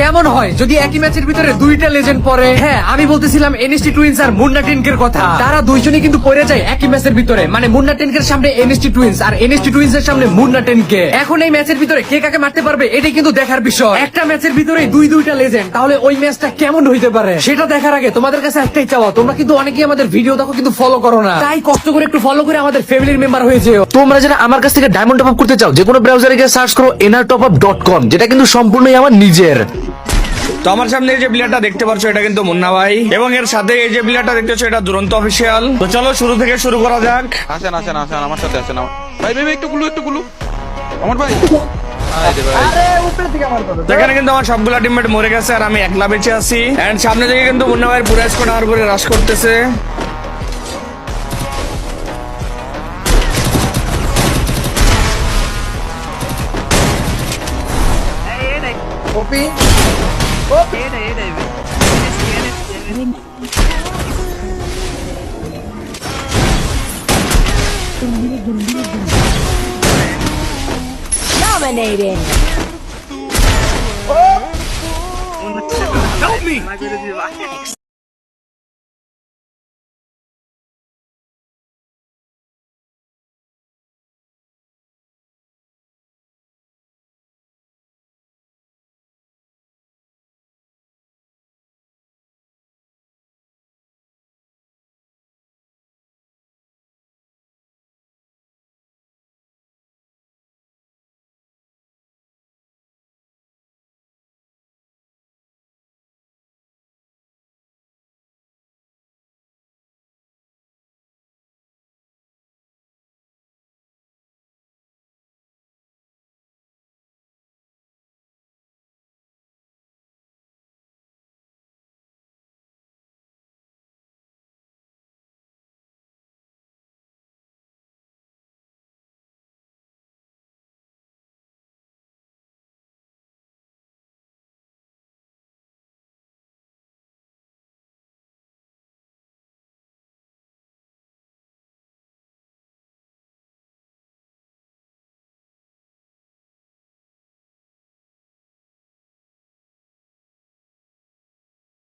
কেমন হয় যদি একই ম্যাচের ভিতরে দুইটা লেজেন্ড পড়ে? হ্যাঁ, আমি বলতেছিলাম এনএসটি টুইন্স আর মুন্না টেনকের কথা। তারা দুইজনই কিন্তু পড়ে যায় একই ম্যাচের ভিতরে, মানে মুন্না টেনকের সামনে এনএসটি টুইন্স আর এনএসটি টুইন্স এর সামনে মুন্না টেনকে। এখন এই ম্যাচের ভিতরে কে কাকে মারতে পারবে এটাই কিন্তু দেখার বিষয়। একটা ম্যাচের ভিতরে দুইটা লেজেন্ড, তাহলে ওই ম্যাচটা কেমন হইতে পারে সেটা দেখার আগে তোমাদের কাছে একটাই চাওয়া, তোমরা কিন্তু অনেকেই আমাদের ভিডিও দেখো কিন্তু ফলো করো না, তাই কষ্ট করে একটু ফলো করে আমাদের ফ্যামিলির মেম্বার হয়ে যেও। তোমরা যারা আমার কাছ থেকে ডায়মন্ড টপ আপ করতে চাও, যে কোনো ব্রাউজারে গিয়ে সার্চ করো enertopup.com, যেটা কিন্তু সম্পূর্ণই আমার নিজের। তো আমার সামনে এই যে প্লেয়ারটা দেখতে পাচ্ছ এটা কিন্তু মুন্না ভাই, এবং এর সাথে এই যে প্লেয়ারটা দেখতে পাচ্ছ এটা দুরন্ত অফিসিয়াল। তো চলো শুরু থেকে শুরু করা যাক। আসেন আসেন আসেন আমার সাথে আসেন। ভাই ভাই ভাই, একটু গুলো আমার ভাই। আরে ভাই এখানে কিন্তু আমার সবগুলা টিমমেট মরে গেছে আর আমি একলা বেঁচে আছি। এন্ড সামনে থেকে কিন্তু মুন্না ভাইয়ের পুরো স্কোয়াড আমার উপরে রাশ করতেছে। Dominating. Help me!